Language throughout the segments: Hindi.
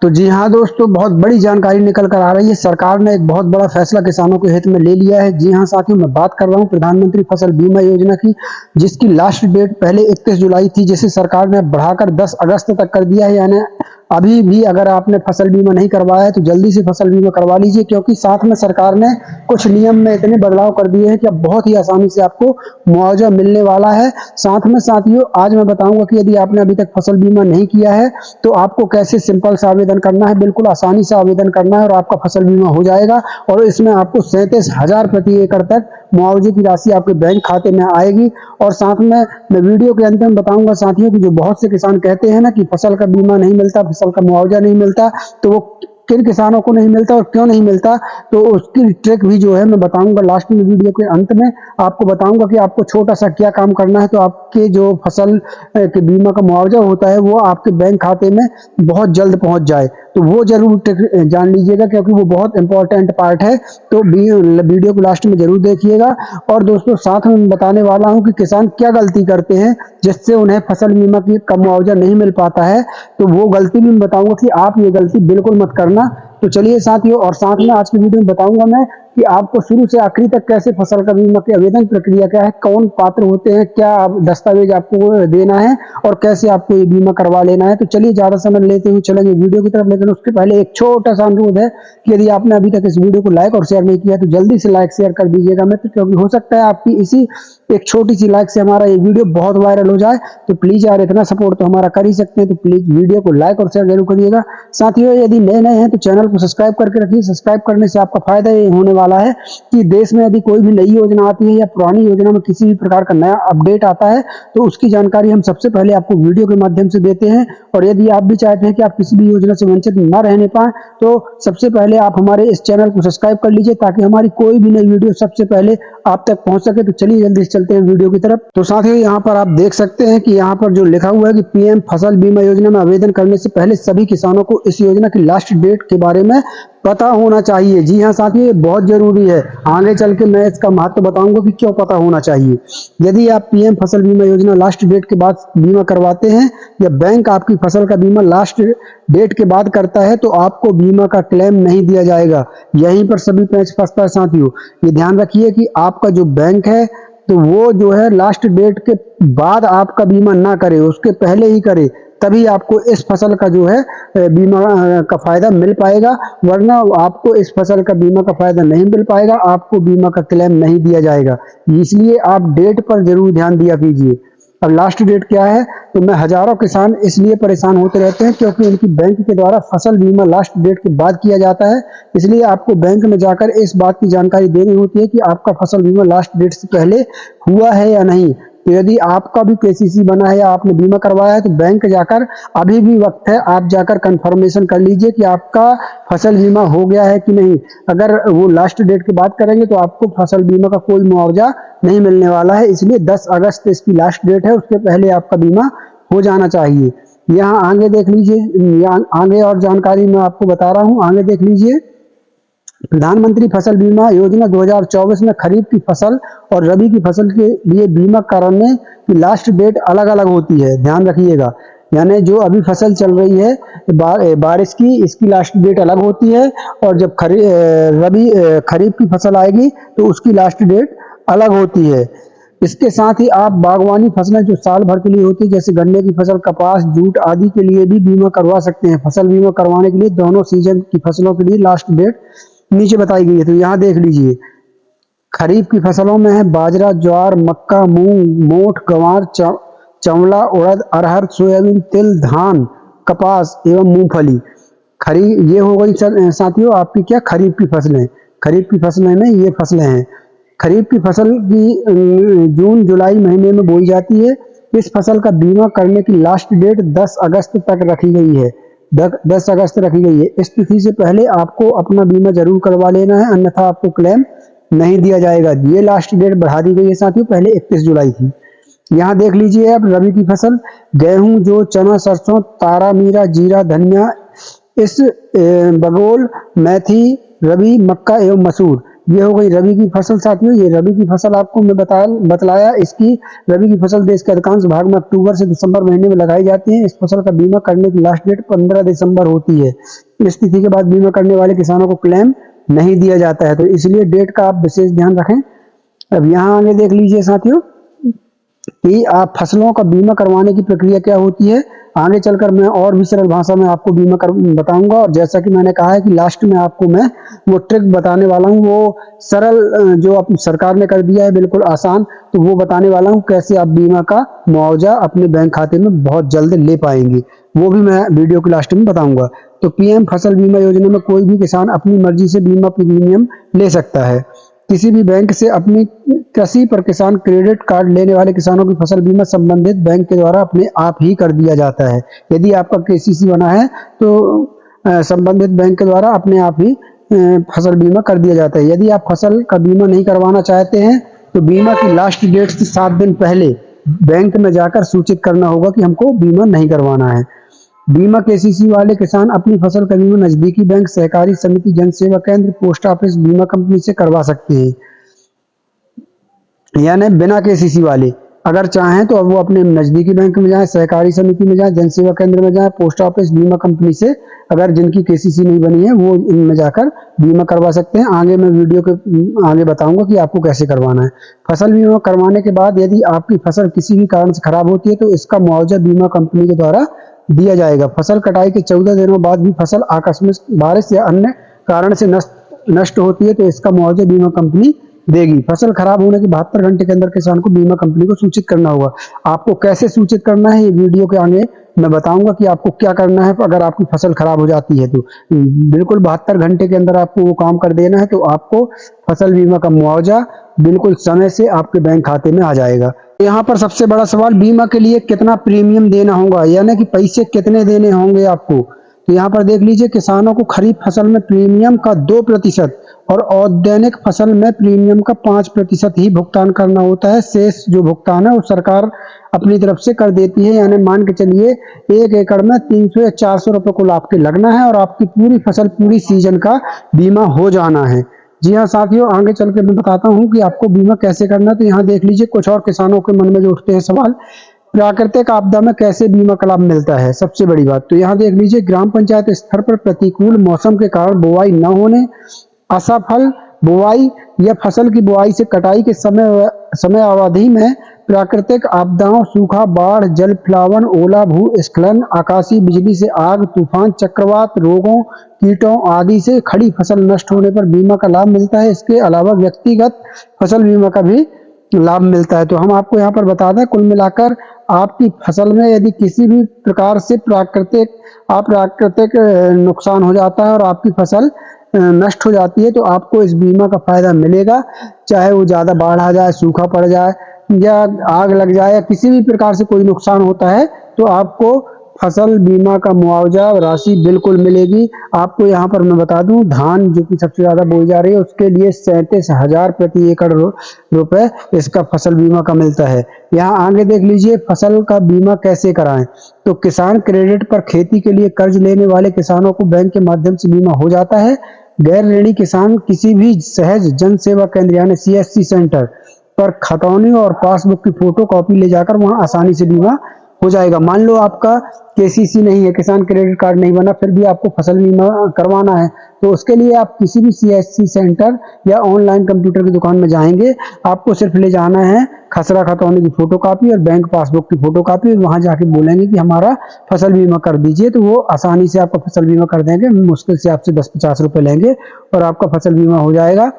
तो जी हाँ दोस्तों, बहुत बड़ी जानकारी निकल कर आ रही है। सरकार ने एक बहुत बड़ा फैसला किसानों के हित में ले लिया है। जी हाँ साथियों, मैं बात कर रहा हूँ प्रधानमंत्री फसल बीमा योजना की, जिसकी लास्ट डेट पहले 31 जुलाई थी, जिसे सरकार ने बढ़ाकर 10 अगस्त तक कर दिया है। यानी अभी भी अगर आपने फसल बीमा नहीं करवाया है तो जल्दी से फसल बीमा करवा लीजिए, क्योंकि साथ में सरकार ने कुछ नियम में इतने बदलाव कर दिए हैं कि अब बहुत ही आसानी से आपको मुआवजा मिलने वाला है। साथ में साथियों, आज मैं बताऊंगा कि यदि आपने अभी तक फसल बीमा नहीं किया है तो आपको कैसे सिंपल सा आवेदन करना है। बिल्कुल आसानी से आवेदन करना है और आपका फसल बीमा हो जाएगा। और इसमें आपको 37,000 प्रति एकड़ तक मुआवजे की राशि आपके बैंक खाते में आएगी। और साथ में मैं वीडियो के अंत में बताऊंगा साथियों कि जो बहुत से किसान कहते हैं ना कि फसल का बीमा नहीं मिलता, फसल का मुआवजा नहीं मिलता, तो वो किन किसानों को नहीं मिलता और क्यों नहीं मिलता, तो उसकी ट्रिक भी जो है मैं बताऊंगा लास्ट में। वीडियो के अंत में आपको बताऊंगा कि आपको छोटा सा क्या काम करना है तो आपके जो फसल के बीमा का मुआवजा होता है वो आपके बैंक खाते में बहुत जल्द पहुंच जाए। तो वो जरूर ट्रिक जान लीजिएगा, क्योंकि वो बहुत इंपॉर्टेंट पार्ट है। तो वीडियो को लास्ट में जरूर देखिएगा। और दोस्तों, साथ में मैं बताने वाला हूं कि किसान क्या गलती करते हैं जिससे उन्हें फसल बीमा का मुआवजा नहीं मिल पाता है। तो वो गलती भी मैं बताऊंगा कि आप ये गलती बिल्कुल मत करना। तो चलिए साथियों, और साथ में आज की वीडियो में बताऊंगा मैं कि आपको शुरू से आखिरी तक कैसे फसल का बीमा की आवेदन प्रक्रिया क्या है, कौन पात्र होते हैं, क्या दस्तावेज आपको देना है और कैसे आपको ये बीमा करवा लेना है। तो चलिए ज्यादा समय लेते हुए चलेंगे वीडियो की तरफ, लेकिन उसके पहले एक छोटा सा अनुरोध है कि यदि आपने अभी तक इस वीडियो को लाइक और शेयर नहीं किया तो जल्दी से लाइक शेयर कर दीजिएगा मित्र, क्योंकि हो सकता है आपकी इसी एक छोटी सी लाइक से हमारा ये वीडियो बहुत वायरल हो जाए। तो प्लीज यार, इतना सपोर्ट तो हमारा कर ही सकते हैं, तो प्लीज वीडियो को लाइक और शेयर जरूर करिएगा। साथियों, यदि नए नए हैं तो चैनल को सब्सक्राइब करके रखिए। सब्सक्राइब करने से आपका फायदा ये होने वाला है कि देश में यदि कोई भी नई योजना आती है या पुरानी योजना में किसी भी प्रकार का नया अपडेट आता है तो उसकी जानकारी हम सबसे पहले आपको वीडियो के माध्यम से देते हैं। और यदि आप भी चाहते हैं कि आप किसी भी योजना से वंचित न रहने पाए तो सबसे पहले आप हमारे इस चैनल को सब्सक्राइब कर लीजिए, ताकि हमारी कोई भी नई वीडियो सबसे पहले आप तक पहुंच सके। तो चलिए जल्दी से चलते हैं वीडियो की तरफ। तो साथियों, यहाँ पर आप देख सकते हैं कि यहाँ पर जो लिखा हुआ है कि पीएम फसल बीमा योजना में आवेदन करने से पहले सभी किसानों को इस योजना की लास्ट डेट के बारे में पता होना चाहिए। जी हाँ साथियों, ये बहुत जरूरी है। आगे चल के मैं इसका महत्व बताऊंगा कि क्यों पता होना चाहिए। यदि आप पीएम फसल बीमा योजना लास्ट डेट के बाद बीमा करवाते हैं या बैंक आपकी फसल का बीमा लास्ट डेट के बाद करता है तो आपको बीमा का क्लेम नहीं दिया जाएगा। यहीं पर सभी पैंच फंसता है साथियों। ये ध्यान रखिए कि आपका जो बैंक है तो वो जो है लास्ट डेट के बाद आपका बीमा ना करे, उसके पहले ही करे, तभी आपको इस फसल का जो है बीमा का फायदा मिल पाएगा। वरना आपको इस फसल का बीमा का फायदा नहीं मिल पाएगा, आपको बीमा का क्लेम नहीं दिया जाएगा। इसलिए आप डेट पर जरूर ध्यान दिया कीजिए। अब लास्ट डेट क्या है, तो मैं हजारों किसान इसलिए परेशान होते रहते हैं क्योंकि उनकी बैंक के द्वारा फसल बीमा लास्ट डेट के बाद किया जाता है। इसलिए आपको बैंक में जाकर इस बात की जानकारी देनी होती है कि आपका फसल बीमा लास्ट डेट से पहले हुआ है या नहीं। तो यदि आपका भी केसीसी बना है या आपने बीमा करवाया है तो बैंक जाकर अभी भी वक्त है, आप जाकर कंफर्मेशन कर लीजिए कि आपका फसल बीमा हो गया है कि नहीं। अगर वो लास्ट डेट की बात करेंगे तो आपको फसल बीमा का कोई मुआवजा नहीं मिलने वाला है। इसलिए 10 अगस्त इसकी लास्ट डेट है, उसके पहले आपका बीमा हो जाना चाहिए। यहाँ आगे देख लीजिए, यहाँ आगे और जानकारी मैं आपको बता रहा हूँ, आगे देख लीजिए। प्रधानमंत्री फसल बीमा योजना 2024 में खरीफ की फसल और रबी की फसल के लिए बीमा कराने की लास्ट डेट अलग अलग होती है, ध्यान रखिएगा। यानी जो अभी फसल चल रही है बारिश की, इसकी लास्ट डेट अलग होती है, और जब खरीफ की फसल आएगी तो उसकी लास्ट डेट अलग होती है। इसके साथ ही आप बागवानी फसलें जो साल भर के लिए होती है, जैसे गन्ने की फसल, कपास, जूट आदि के लिए भी बीमा करवा सकते हैं। फसल बीमा करवाने के लिए दोनों सीजन की फसलों के लिए लास्ट डेट नीचे बताई गई है। तो यहाँ देख लीजिए, खरीफ की फसलों में है बाजरा, ज्वार, मक्का, मूंग, मोठ, गंवार, चंवला, उड़द, अरहर, सोयाबीन, तिल, धान, कपास एवं मूंगफली। खरीफ ये हो गई साथियों आपकी क्या खरीफ की फसलें। खरीफ की फसलें में ये फसलें हैं। खरीफ की फसल की जून जुलाई महीने में बोई जाती है। इस फसल का बीमा करने की लास्ट डेट 10 अगस्त तक रखी गई है। 10 अगस्त रखी गई है। इस तिथि से पहले आपको अपना बीमा जरूर करवा लेना है, अन्यथा आपको क्लेम नहीं दिया जाएगा। ये लास्ट डेट बढ़ा दी गई है साथियों, पहले 31 जुलाई थी। यहाँ देख लीजिए अब रबी की फसल, गेहूं, जो, चना, सरसों, तारा मीरा, जीरा, धनिया, इस बगोल, मेथी, रबी, मक्का एवं मसूर। ये हो गई रबी की फसल साथियों। ये रबी की फसल आपको मैं बतलाया। इसकी रबी की फसल देश के अधिकांश भाग में अक्टूबर से दिसंबर महीने में लगाई जाती है। इस फसल का बीमा करने की लास्ट डेट 15 दिसंबर होती है। इस तिथि के बाद बीमा करने वाले किसानों को क्लेम नहीं दिया जाता है, तो इसलिए डेट का आप विशेष ध्यान रखें। अब यहाँ आगे देख लीजिए साथियों कि आप फसलों का बीमा करवाने की प्रक्रिया क्या होती है। आगे चलकर मैं और भी सरल भाषा में आपको बीमा कर बताऊंगा, और जैसा कि मैंने कहा है कि लास्ट में आपको मैं वो ट्रिक बताने वाला हूँ, वो सरल जो सरकार ने कर दिया है बिल्कुल आसान, तो वो बताने वाला हूँ कैसे आप बीमा का मुआवजा अपने बैंक खाते में बहुत जल्द ले पाएंगे, वो भी मैं वीडियो के लास्ट में बताऊंगा। तो पीएम फसल बीमा योजना में कोई भी किसान अपनी मर्जी से बीमा प्रीमियम ले सकता है। किसी भी बैंक से अपनी कृषि पर किसान क्रेडिट कार्ड लेने वाले किसानों की फसल बीमा संबंधित बैंक के द्वारा अपने आप ही कर दिया जाता है। यदि आपका केसीसी बना है तो संबंधित बैंक के द्वारा अपने आप ही फसल बीमा कर दिया जाता है। यदि आप फसल का बीमा नहीं करवाना चाहते हैं तो बीमा की लास्ट डेट से 7 दिन पहले बैंक में जाकर सूचित करना होगा कि हमको बीमा नहीं करवाना है। बीमा केसीसी वाले किसान अपनी फसल का बीमा नजदीकी बैंक, सहकारी समिति, जन सेवा केंद्र, पोस्ट ऑफिस, बीमा कंपनी से करवा सकते हैं। यानी बिना केसीसी वाले अगर चाहें तो अब वो अपने नजदीकी बैंक में जाएं, सहकारी समिति में जाएं, जन सेवा केंद्र में जाएं, पोस्ट ऑफिस, बीमा कंपनी से अगर जिनकी केसीसी नहीं बनी है वो इनमें जाकर बीमा करवा सकते हैं। आगे मैं वीडियो के आगे बताऊंगा कि आपको कैसे करवाना है। फसल बीमा करवाने के बाद यदि आपकी फसल किसी भी कारण से खराब होती है तो इसका मुआवजा बीमा कंपनी के द्वारा दिया जाएगा। फसल कटाई के 14 दिनों बाद भी फसल आकस्मिक बारिश या अन्य कारण से नष्ट होती है तो इसका मुआवजा बीमा कंपनी देगी। फसल खराब होने के 72 घंटे के अंदर किसान को बीमा कंपनी को सूचित करना होगा। आपको कैसे सूचित करना है ये वीडियो के आगे मैं बताऊंगा कि आपको क्या करना है अगर आपकी फसल खराब हो जाती है तो बिल्कुल 72 घंटे के अंदर आपको वो काम कर देना है, तो आपको फसल बीमा का मुआवजा बिल्कुल समय से आपके बैंक खाते में आ जाएगा। यहाँ पर सबसे बड़ा सवाल बीमा के लिए कितना प्रीमियम देना होगा, यानी कि पैसे कितने देने होंगे आपको। तो यहाँ पर देख लीजिए किसानों को खरीफ फसल में प्रीमियम का 2% और औद्यानिक फसल में प्रीमियम का 5% ही भुगतान करना होता है। शेष जो भुगतान है वो सरकार अपनी तरफ से कर देती है। यानी मान के चलिए 1 एकड़ में 300 या 400 रुपए को आपके लगना है और आपकी पूरी फसल पूरी सीजन का बीमा हो जाना है। जी हाँ साथियों, आगे चल के मैं बताता हूँ कि आपको बीमा कैसे करना है। तो यहाँ देख लीजिए कुछ और किसानों के मन में जो उठते हैं सवाल, प्राकृतिक आपदा में कैसे बीमा का लाभ मिलता है। सबसे बड़ी बात तो यहाँ देख लीजिए ग्राम पंचायत स्तर पर प्रतिकूल मौसम के कारण बुआई न होने, असफल बुआई या फसल की बुआई से कटाई के समय अवधि में प्राकृतिक आपदाओं, सूखा, बाढ़, जल प्लावन, ओला भूस्खलन, आकाशीय बिजली से आग, तूफान, चक्रवात, रोगों, कीटों आदि से खड़ी फसल नष्ट होने पर बीमा का लाभ मिलता है। इसके अलावा व्यक्तिगत फसल बीमा का भी लाभ मिलता है। तो हम आपको यहाँ पर बता दें, कुल मिलाकर आपकी फसल में यदि किसी भी प्रकार से प्राकृतिक नुकसान हो जाता है और आपकी फसल नष्ट हो जाती है तो आपको इस बीमा का फायदा मिलेगा। चाहे वो ज्यादा बाढ़ आ जाए, सूखा पड़ जाए या आग लग जाए या किसी भी प्रकार से कोई नुकसान होता है तो आपको फसल बीमा का मुआवजा राशि बिल्कुल मिलेगी। आपको यहाँ पर मैं बता दूं, धान जो कि सबसे ज्यादा बोई जा रही है उसके लिए 37,000 प्रति एकड़ रुपए इसका फसल बीमा का मिलता है। यहाँ आगे देख लीजिए फसल का बीमा कैसे कराएं। तो किसान क्रेडिट पर खेती के लिए कर्ज लेने वाले किसानों को बैंक के माध्यम से बीमा हो जाता है। गैर ऋणी किसान किसी भी सहज जन सेवा केंद्र यानी सीएससी सेंटर पर खतौनी और पासबुक की फोटो कॉपी ले जाकर वहां आसानी से बीमा हो जाएगा। मान लो आपका केसीसी नहीं है, किसान क्रेडिट कार्ड नहीं बना, फिर भी आपको फसल बीमा करवाना है तो उसके लिए आप किसी भी सीएससी सेंटर या ऑनलाइन कंप्यूटर की दुकान में जाएंगे। आपको सिर्फ ले जाना है खसरा खतौनी की फोटो कॉपी और बैंक पासबुक की फोटो कॉपी। वहां जाके बोलेंगे कि हमारा फसल बीमा कर दीजिए तो वो आसानी से आपका फसल बीमा कर देंगे। मुश्किल से आपसे 10-50 रुपए लेंगे और आपका फसल बीमा हो जाएगा।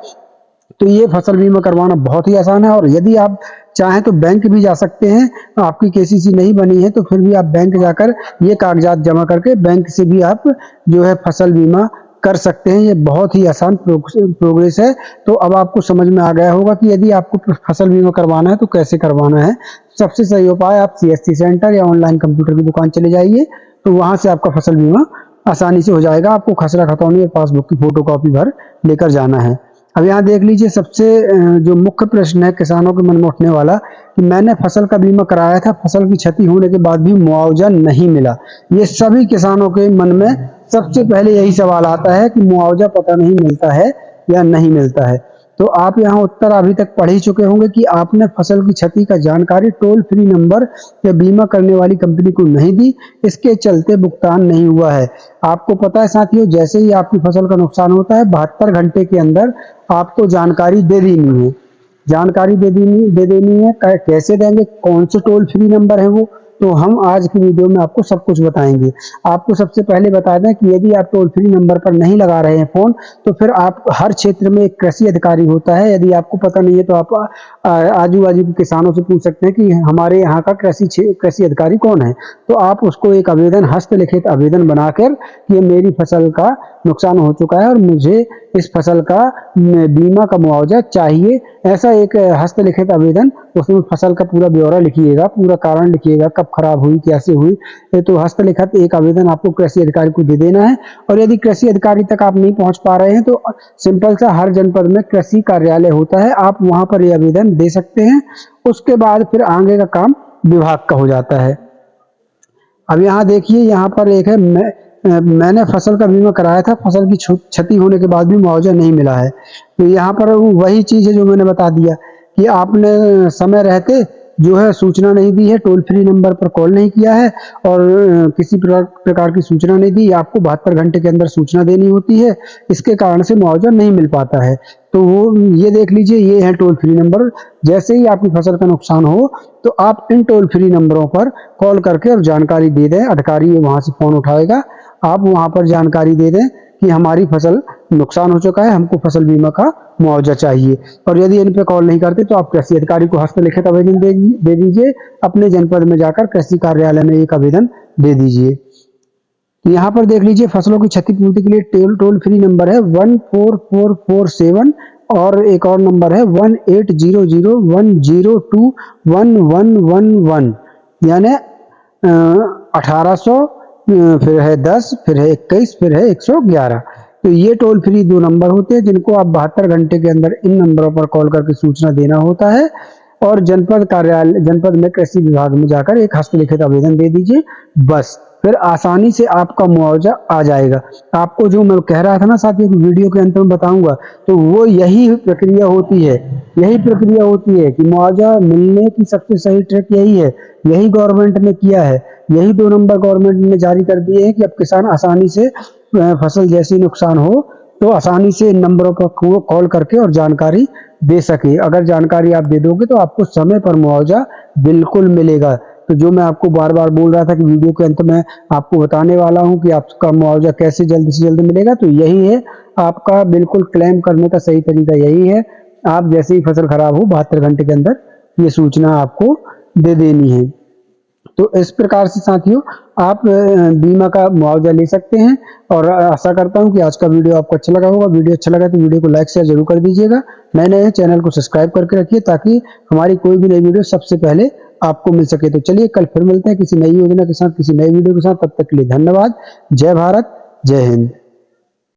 तो ये फसल बीमा करवाना बहुत ही आसान है। और यदि आप चाहें तो बैंक भी जा सकते हैं, आपकी केसीसी नहीं बनी है तो फिर भी आप बैंक जाकर ये कागजात जमा करके बैंक से भी आप जो है फसल बीमा कर सकते हैं। ये बहुत ही आसान प्रोग्रेस है। तो अब आपको समझ में आ गया होगा कि यदि आपको फसल बीमा करवाना है तो कैसे करवाना है। सबसे सही उपाय, आप सीएससी सेंटर या ऑनलाइन कंप्यूटर की दुकान चले जाइए तो वहां से आपका फसल बीमा आसानी से हो जाएगा। आपको खसरा खतौनी और पासबुक की फोटो कॉपी भर लेकर जाना है। अब यहाँ देख लीजिए सबसे जो मुख्य प्रश्न है किसानों के मन में उठने वाला कि मैंने फसल का बीमा कराया था, फसल की क्षति होने के बाद भी मुआवजा नहीं मिला। ये सभी किसानों के मन में सबसे पहले यही सवाल आता है कि मुआवजा पता नहीं मिलता है या नहीं मिलता है। तो आप यहाँ उत्तर अभी तक पढ़ ही चुके होंगे कि आपने फसल की क्षति का जानकारी टोल फ्री नंबर या बीमा करने वाली कंपनी को नहीं दी, इसके चलते भुगतान नहीं हुआ है। आपको पता है साथियों, जैसे ही आपकी फसल का नुकसान होता है 72 घंटे के अंदर आपको जानकारी दे देनी है। जानकारी दे देनी है। कैसे देंगे, कौन से टोल फ्री नंबर है वो, तो हम आज की वीडियो में आपको सब कुछ बताएंगे। आपको सबसे पहले बता दें कि यदि आप टोल फ्री नंबर पर नहीं लगा रहे हैं फोन, तो फिर आप हर क्षेत्र में एक कृषि अधिकारी होता है। यदि आपको पता नहीं है तो आप आजू बाजू के किसानों से पूछ सकते हैं कि हमारे यहाँ का कृषि अधिकारी कौन है। तो आप उसको एक आवेदन, हस्तलिखित आवेदन बनाकर, ये मेरी फसल का नुकसान हो चुका है और मुझे इस फसल का बीमा का मुआवजा चाहिए, ऐसा एक हस्तलिखित आवेदन, उसमें फसल का पूरा ब्यौरा लिखिएगा, पूरा कारण लिखिएगा, कब खराब हुई, कैसे हुई। तो हस्तलिखित एक आवेदन आपको कृषि अधिकारी को दे देना है। और यदि कृषि अधिकारी तक आप नहीं पहुंच पा रहे हैं तो सिंपल सा, हर जनपद में कृषि कार्यालय होता है, आप वहां पर ये आवेदन दे सकते हैं। उसके बाद फिर आगे का काम विभाग का हो जाता है। अब यहाँ देखिए, यहाँ पर एक है, मैंने फसल का बीमा कराया था, फसल की क्षति होने के बाद भी मुआवजा नहीं मिला है। तो यहाँ पर वही चीज़ है जो मैंने बता दिया कि आपने समय रहते जो है सूचना नहीं दी है, टोल फ्री नंबर पर कॉल नहीं किया है और किसी प्रकार की सूचना नहीं दी। आपको 72 घंटे के अंदर सूचना देनी होती है, इसके कारण से मुआवजा नहीं मिल पाता है। तो वो ये देख लीजिए, ये है टोल फ्री नंबर। जैसे ही आपकी फसल का नुकसान हो तो आप इन टोल फ्री नंबरों पर कॉल करके और जानकारी दे दें। अधिकारी वहां से फोन उठाएगा, आप वहां पर जानकारी दे दें कि हमारी फसल नुकसान हो चुका है, हमको फसल बीमा का मुआवजा चाहिए। और यदि इन पे कॉल नहीं करते तो आप कृषि अधिकारी को हस्तलिखित आवेदन दे दीजिए। अपने जनपद में जाकर कृषि कार्यालय में एक आवेदन दे दीजिए। तो यहाँ पर देख लीजिए, फसलों की क्षतिपूर्ति के लिए टोल फ्री नंबर है 14447 और एक और नंबर है 180010211111, यानी 1800, फिर है 10, फिर है 21, फिर है 111। तो ये टोल फ्री 2 नंबर होते हैं जिनको आप 72 घंटे के अंदर इन नंबरों पर कॉल करके सूचना देना होता है। और जनपद में कृषि विभाग में जाकर एक हस्तलिखित आवेदन दे दीजिए, बस फिर आसानी से आपका मुआवजा आ जाएगा। आपको जो मैं कह रहा था ना साथियों, वीडियो के अंत में बताऊंगा, तो वो यही प्रक्रिया होती है। यही प्रक्रिया होती है कि मुआवजा मिलने की सबसे सही ट्रिक यही है। यही गवर्नमेंट ने किया है, यही 2 नंबर गवर्नमेंट ने जारी कर दिए हैं कि अब किसान आसानी से फसल जैसी नुकसान हो तो आसानी से इन नंबरों पर कॉल करके और जानकारी दे सके। अगर जानकारी आप दे दोगे तो आपको समय पर मुआवजा बिल्कुल मिलेगा। तो जो मैं आपको बार बार बोल रहा था कि वीडियो के अंत में आपको बताने वाला हूं कि आपका मुआवजा कैसे जल्द से जल्द मिलेगा, तो यही है आपका बिल्कुल क्लेम करने का सही तरीका, यही है। आप जैसे ही फसल खराब हो 72 घंटे के अंदर ये सूचना आपको दे देनी है। तो इस प्रकार से साथियों आप बीमा का मुआवजा ले सकते हैं। और आशा करता हूं कि आज का वीडियो आपको अच्छा लगा होगा। वीडियो अच्छा लगा तो वीडियो को लाइक शेयर जरूर कर दीजिएगा। नए नए चैनल को सब्सक्राइब करके रखिए ताकि हमारी कोई भी नई वीडियो सबसे पहले आपको मिल सके। तो चलिए कल फिर मिलते हैं किसी नई योजना के साथ, किसी नई वीडियो के साथ। तब तक के लिए धन्यवाद। जय भारत, जय हिंद।